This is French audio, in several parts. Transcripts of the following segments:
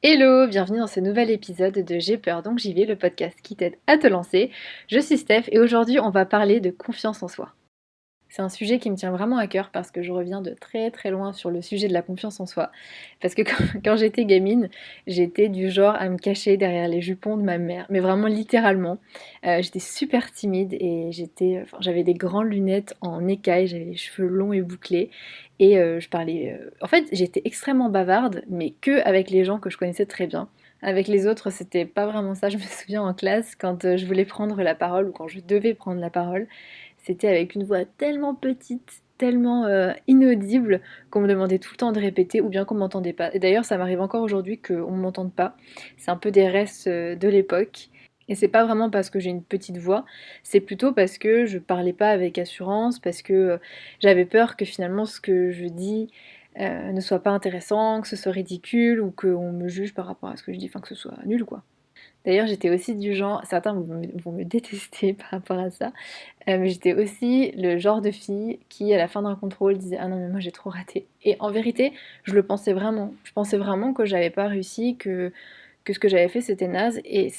Hello, bienvenue dans ce nouvel épisode de J'ai peur donc j'y vais, le podcast qui t'aide à te lancer. Je suis Steph et aujourd'hui on va parler de confiance en soi. C'est un sujet qui me tient vraiment à cœur parce que je reviens de très très loin sur le sujet de la confiance en soi. Parce que quand j'étais gamine, j'étais du genre à me cacher derrière les jupons de ma mère, mais vraiment littéralement. J'étais super timide et j'avais des grandes lunettes en écaille, j'avais les cheveux longs et bouclés et je parlais. En fait, j'étais extrêmement bavarde, mais que avec les gens que je connaissais très bien. Avec les autres, c'était pas vraiment ça. Je me souviens en classe, quand je voulais prendre la parole ou quand je devais prendre la parole, c'était avec une voix tellement petite, tellement inaudible qu'on me demandait tout le temps de répéter ou bien qu'on m'entendait pas. Et d'ailleurs, ça m'arrive encore aujourd'hui qu'on ne m'entende pas. C'est un peu des restes de l'époque. Et c'est pas vraiment parce que j'ai une petite voix, c'est plutôt parce que je parlais pas avec assurance, parce que j'avais peur que finalement ce que je dis ne soit pas intéressant, que ce soit ridicule ou qu'on me juge par rapport à ce que je dis, enfin que ce soit nul quoi. D'ailleurs, j'étais aussi du genre, certains vont me détester par rapport à ça, mais j'étais aussi le genre de fille qui, à la fin d'un contrôle, disait: «Ah non, mais moi j'ai trop raté» et en vérité, je le pensais vraiment. Je pensais vraiment que j'avais pas réussi, que ce que j'avais fait c'était naze et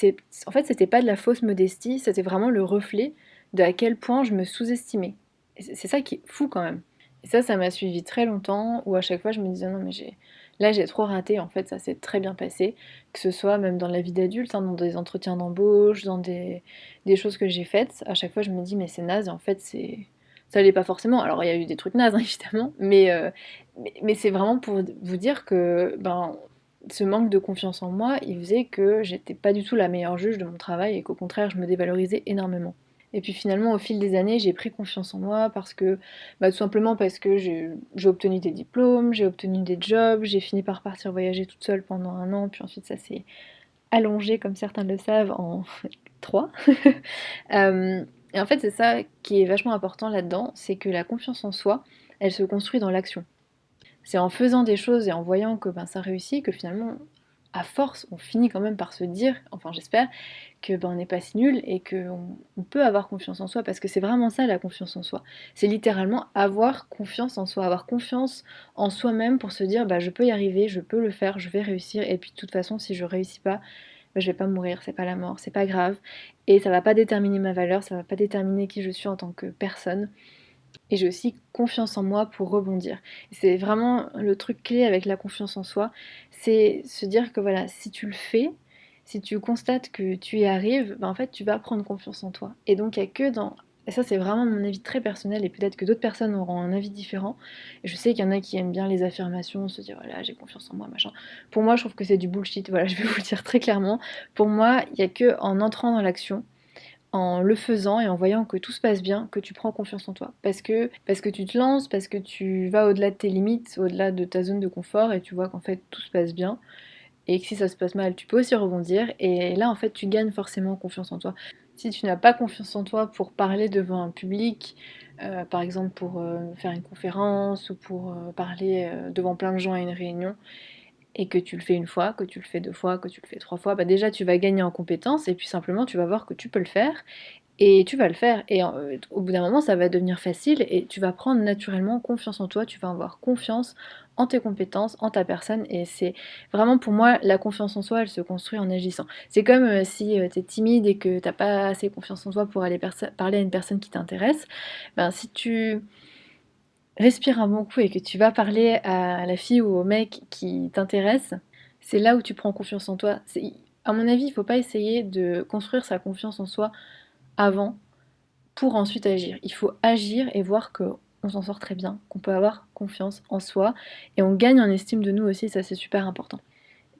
en fait, c'était pas de la fausse modestie, c'était vraiment le reflet de à quel point je me sous-estimais et c'est ça qui est fou quand même et ça m'a suivi très longtemps où à chaque fois je me disais: «Non mais j'ai trop raté», en fait, ça s'est très bien passé, que ce soit même dans la vie d'adulte, hein, dans des entretiens d'embauche, dans des choses que j'ai faites, à chaque fois je me dis: «Mais c'est naze» et en fait ça l'est pas forcément. Alors il y a eu des trucs nazes, hein, évidemment, mais c'est vraiment pour vous dire que, ben, ce manque de confiance en moi, il faisait que j'étais pas du tout la meilleure juge de mon travail et qu'au contraire, je me dévalorisais énormément. Et puis finalement, au fil des années, j'ai pris confiance en moi parce que, bah, tout simplement parce que j'ai obtenu des diplômes, j'ai obtenu des jobs, j'ai fini par partir voyager toute seule pendant 1 an, puis ensuite ça s'est allongé, comme certains le savent, en 3. Et en fait, c'est ça qui est vachement important là-dedans, c'est que la confiance en soi, elle se construit dans l'action. C'est en faisant des choses et en voyant que ben, ça réussit que finalement, à force, on finit quand même par se dire, enfin j'espère, que ben, on n'est pas si nul et qu'on peut avoir confiance en soi, parce que c'est vraiment ça la confiance en soi. C'est littéralement avoir confiance en soi, avoir confiance en soi-même pour se dire bah, je peux y arriver, je peux le faire, je vais réussir, et puis de toute façon si je réussis pas, bah, je vais pas mourir, c'est pas la mort, c'est pas grave, et ça va pas déterminer ma valeur, ça va pas déterminer qui je suis en tant que personne. Et j'ai aussi confiance en moi pour rebondir. Et c'est vraiment le truc clé avec la confiance en soi, c'est se dire que voilà, si tu le fais, si tu constates que tu y arrives, ben en fait tu vas prendre confiance en toi. Et donc il n'y a que dans... Et ça c'est vraiment mon avis très personnel et peut-être que d'autres personnes auront un avis différent. Et je sais qu'il y en a qui aiment bien les affirmations, se dire voilà j'ai confiance en moi, machin. Pour moi je trouve que c'est du bullshit, voilà je vais vous le dire très clairement. Pour moi il n'y a que en entrant dans l'action, en le faisant et en voyant que tout se passe bien, que tu prends confiance en toi. Parce que tu te lances, parce que tu vas au-delà de tes limites, au-delà de ta zone de confort et tu vois qu'en fait tout se passe bien. Et que si ça se passe mal, tu peux aussi rebondir. Et là, en fait, tu gagnes forcément confiance en toi. Si tu n'as pas confiance en toi pour parler devant un public, par exemple pour faire une conférence ou pour parler devant plein de gens à une réunion, et que tu le fais une fois, que tu le fais 2 fois, que tu le fais 3 fois, bah déjà tu vas gagner en compétences et puis simplement tu vas voir que tu peux le faire et tu vas le faire et au bout d'un moment ça va devenir facile et tu vas prendre naturellement confiance en toi, tu vas avoir confiance en tes compétences, en ta personne et c'est vraiment pour moi la confiance en soi elle se construit en agissant. C'est comme si tu es timide et que t'as pas assez confiance en toi pour aller parler à une personne qui t'intéresse, ben si tu respire un bon coup et que tu vas parler à la fille ou au mec qui t'intéresse, c'est là où tu prends confiance en toi. À mon avis, il faut pas essayer de construire sa confiance en soi avant pour ensuite agir. Il faut agir et voir que on s'en sort très bien, qu'on peut avoir confiance en soi et on gagne en estime de nous aussi, ça c'est super important.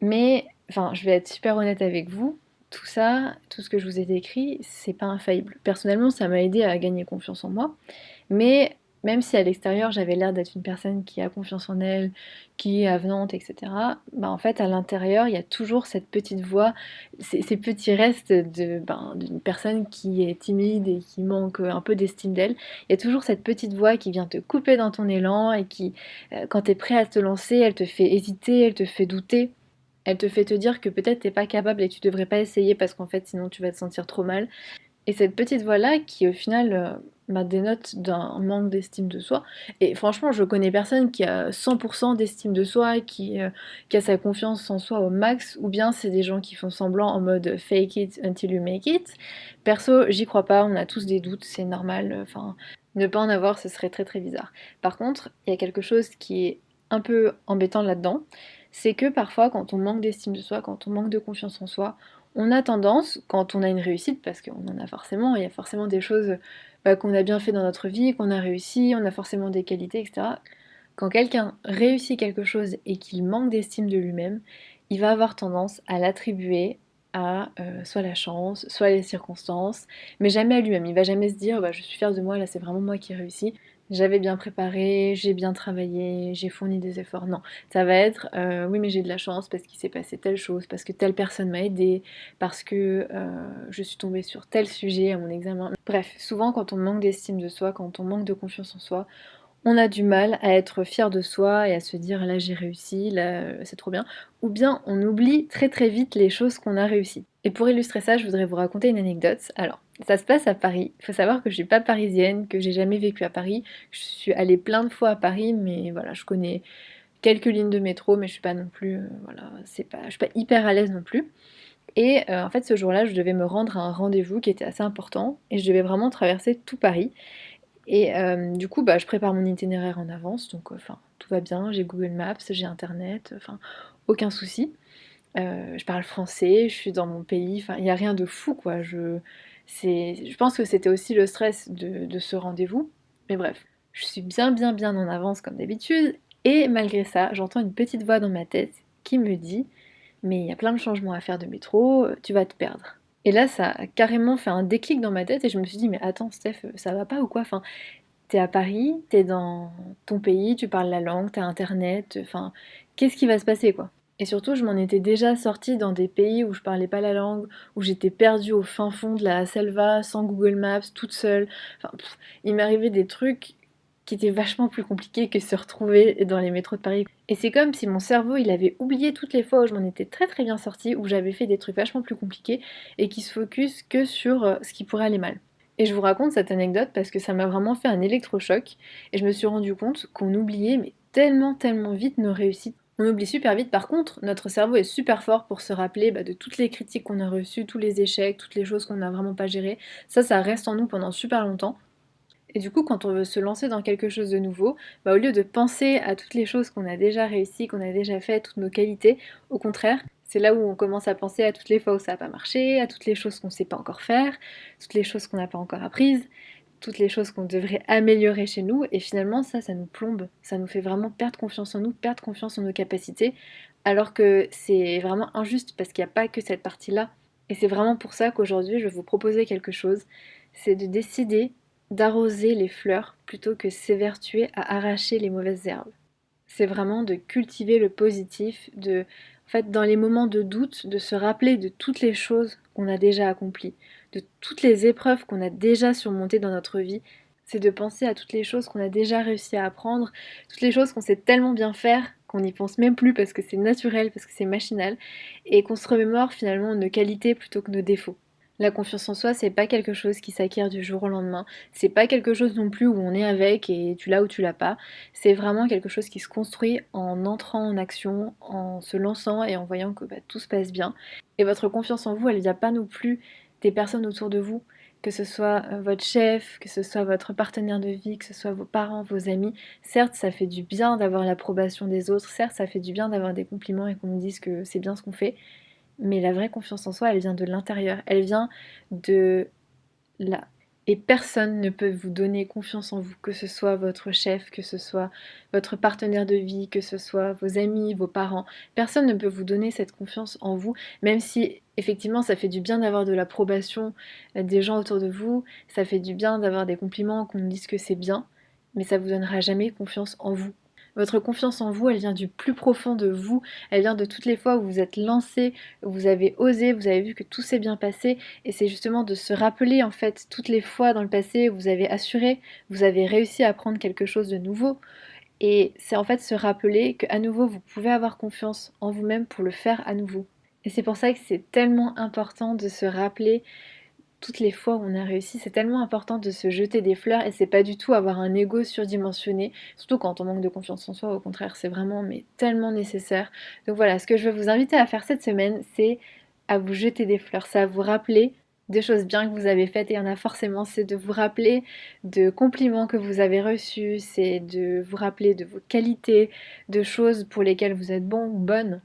Mais, enfin, je vais être super honnête avec vous, tout ça, tout ce que je vous ai décrit, c'est pas infaillible. Personnellement, ça m'a aidé à gagner confiance en moi, mais même si à l'extérieur j'avais l'air d'être une personne qui a confiance en elle, qui est avenante, etc., bah en fait à l'intérieur il y a toujours cette petite voix, ces petits restes d'une personne qui est timide et qui manque un peu d'estime d'elle. Il y a toujours cette petite voix qui vient te couper dans ton élan et qui, quand tu es prêt à te lancer, elle te fait hésiter, elle te fait douter. Elle te fait te dire que peut-être t'es pas capable et que tu devrais pas essayer parce qu'en fait sinon tu vas te sentir trop mal. Et cette petite voix-là qui au final dénote d'un manque d'estime de soi. Et franchement, je connais personne qui a 100% d'estime de soi, qui a sa confiance en soi au max, ou bien c'est des gens qui font semblant en mode fake it until you make it. Perso, j'y crois pas, on a tous des doutes, c'est normal, enfin, ne pas en avoir, ce serait très très bizarre. Par contre, il y a quelque chose qui est un peu embêtant là-dedans, c'est que parfois, quand on manque d'estime de soi, quand on manque de confiance en soi, on a tendance, quand on a une réussite, parce qu'on en a forcément, il y a forcément des choses qu'on a bien fait dans notre vie, qu'on a réussi, on a forcément des qualités, etc. Quand quelqu'un réussit quelque chose et qu'il manque d'estime de lui-même, il va avoir tendance à l'attribuer à soit la chance, soit les circonstances, mais jamais à lui-même. Il va jamais se dire je suis fier de moi, là c'est vraiment moi qui ai réussi. J'avais bien préparé, j'ai bien travaillé, j'ai fourni des efforts. Non, ça va être oui mais j'ai de la chance parce qu'il s'est passé telle chose, parce que telle personne m'a aidé, parce que je suis tombée sur tel sujet à mon examen. Bref, souvent quand on manque d'estime de soi, quand on manque de confiance en soi, on a du mal à être fier de soi et à se dire là j'ai réussi, là c'est trop bien. Ou bien on oublie très très vite les choses qu'on a réussies. Et pour illustrer ça, je voudrais vous raconter une anecdote. Alors, ça se passe à Paris. Il faut savoir que je suis pas parisienne, que j'ai jamais vécu à Paris. Je suis allée plein de fois à Paris, mais voilà, je connais quelques lignes de métro, mais je suis pas non plus, voilà, je suis pas hyper à l'aise non plus. Et en fait, ce jour-là, je devais me rendre à un rendez-vous qui était assez important, et je devais vraiment traverser tout Paris. Et du coup, je prépare mon itinéraire en avance, donc enfin, tout va bien, j'ai Google Maps, j'ai internet, enfin, aucun souci. Je parle français, je suis dans mon pays, enfin, il y a rien de fou, quoi. Je pense que c'était aussi le stress de ce rendez-vous, mais bref. Je suis bien, bien, bien en avance comme d'habitude, et malgré ça, j'entends une petite voix dans ma tête qui me dit: «Mais il y a plein de changements à faire de métro, tu vas te perdre». Et là, ça a carrément fait un déclic dans ma tête et je me suis dit: «Mais attends Steph, ça va pas ou quoi? Enfin, t'es à Paris, t'es dans ton pays, tu parles la langue, t'as internet, enfin, qu'est-ce qui va se passer quoi?» Et surtout, je m'en étais déjà sortie dans des pays où je parlais pas la langue, où j'étais perdue au fin fond de la selva, sans Google Maps, toute seule. Enfin, il m'arrivait des trucs qui étaient vachement plus compliqués que se retrouver dans les métros de Paris. Et c'est comme si mon cerveau, il avait oublié toutes les fois où je m'en étais très très bien sortie, où j'avais fait des trucs vachement plus compliqués, et qui se focus que sur ce qui pourrait aller mal. Et je vous raconte cette anecdote parce que ça m'a vraiment fait un électrochoc et je me suis rendu compte qu'on oubliait mais tellement tellement vite nos réussites. On oublie super vite, par contre, notre cerveau est super fort pour se rappeler de toutes les critiques qu'on a reçues, tous les échecs, toutes les choses qu'on n'a vraiment pas gérées. Ça reste en nous pendant super longtemps. Et du coup, quand on veut se lancer dans quelque chose de nouveau, au lieu de penser à toutes les choses qu'on a déjà réussies, qu'on a déjà faites, toutes nos qualités, au contraire, c'est là où on commence à penser à toutes les fois où ça n'a pas marché, à toutes les choses qu'on ne sait pas encore faire, toutes les choses qu'on n'a pas encore apprises, toutes les choses qu'on devrait améliorer chez nous. Et finalement, ça nous plombe. Ça nous fait vraiment perdre confiance en nous, perdre confiance en nos capacités, alors que c'est vraiment injuste parce qu'il n'y a pas que cette partie-là. Et c'est vraiment pour ça qu'aujourd'hui, je vais vous proposer quelque chose, c'est de décider d'arroser les fleurs plutôt que s'évertuer à arracher les mauvaises herbes. C'est vraiment de cultiver le positif, en fait, dans les moments de doute, de se rappeler de toutes les choses qu'on a déjà accomplies, de toutes les épreuves qu'on a déjà surmontées dans notre vie. C'est de penser à toutes les choses qu'on a déjà réussi à apprendre, toutes les choses qu'on sait tellement bien faire qu'on n'y pense même plus parce que c'est naturel, parce que c'est machinal, et qu'on se remémore finalement nos qualités plutôt que nos défauts. La confiance en soi, c'est pas quelque chose qui s'acquiert du jour au lendemain. C'est pas quelque chose non plus où on est avec et tu l'as ou tu l'as pas. C'est vraiment quelque chose qui se construit en entrant en action, en se lançant et en voyant que tout se passe bien. Et votre confiance en vous, elle vient pas non plus des personnes autour de vous, que ce soit votre chef, que ce soit votre partenaire de vie, que ce soit vos parents, vos amis. Certes, ça fait du bien d'avoir l'approbation des autres, certes, ça fait du bien d'avoir des compliments et qu'on nous dise que c'est bien ce qu'on fait, mais la vraie confiance en soi, elle vient de l'intérieur, elle vient de là. Et personne ne peut vous donner confiance en vous, que ce soit votre chef, que ce soit votre partenaire de vie, que ce soit vos amis, vos parents. Personne ne peut vous donner cette confiance en vous, même si effectivement ça fait du bien d'avoir de l'approbation des gens autour de vous, ça fait du bien d'avoir des compliments, qu'on nous dise que c'est bien, mais ça vous donnera jamais confiance en vous. Votre confiance en vous, elle vient du plus profond de vous, elle vient de toutes les fois où vous êtes lancé, où vous avez osé, vous avez vu que tout s'est bien passé, et c'est justement de se rappeler en fait toutes les fois dans le passé où vous avez assuré, vous avez réussi à apprendre quelque chose de nouveau, et c'est en fait se rappeler qu'à nouveau vous pouvez avoir confiance en vous-même pour le faire à nouveau. Et c'est pour ça que c'est tellement important de se rappeler toutes les fois où on a réussi. C'est tellement important de se jeter des fleurs et c'est pas du tout avoir un ego surdimensionné, surtout quand on manque de confiance en soi, au contraire, c'est vraiment mais tellement nécessaire. Donc voilà, ce que je veux vous inviter à faire cette semaine, c'est à vous jeter des fleurs, c'est à vous rappeler des choses bien que vous avez faites, et il y en a forcément, c'est de vous rappeler de compliments que vous avez reçus, c'est de vous rappeler de vos qualités, de choses pour lesquelles vous êtes bon ou bonne,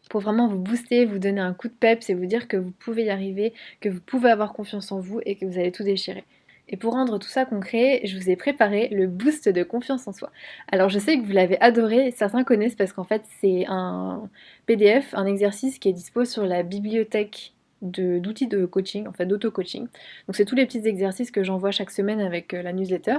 pour vraiment vous booster, vous donner un coup de peps et vous dire que vous pouvez y arriver, que vous pouvez avoir confiance en vous et que vous allez tout déchirer. Et pour rendre tout ça concret, je vous ai préparé le boost de confiance en soi. Alors je sais que vous l'avez adoré, certains connaissent parce qu'en fait c'est un PDF, un exercice qui est dispo sur la bibliothèque d'outils de coaching, en fait d'auto-coaching. Donc c'est tous les petits exercices que j'envoie chaque semaine avec la newsletter.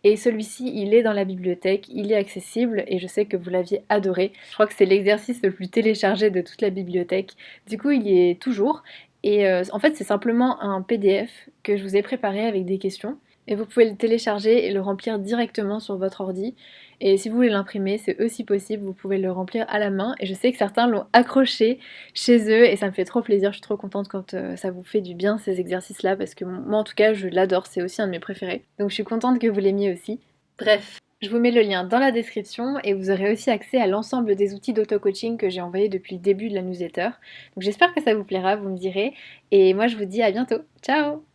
Et celui-ci, il est dans la bibliothèque, il est accessible et je sais que vous l'aviez adoré. Je crois que c'est l'exercice le plus téléchargé de toute la bibliothèque. Du coup, il y est toujours. Et en fait, c'est simplement un PDF que je vous ai préparé avec des questions. Et vous pouvez le télécharger et le remplir directement sur votre ordi. Et si vous voulez l'imprimer, c'est aussi possible, vous pouvez le remplir à la main. Et je sais que certains l'ont accroché chez eux et ça me fait trop plaisir. Je suis trop contente quand ça vous fait du bien ces exercices-là parce que moi en tout cas, je l'adore, c'est aussi un de mes préférés. Donc je suis contente que vous l'aimiez aussi. Bref. Je vous mets le lien dans la description et vous aurez aussi accès à l'ensemble des outils d'auto-coaching que j'ai envoyés depuis le début de la newsletter. Donc j'espère que ça vous plaira, vous me direz. Et moi je vous dis à bientôt. Ciao!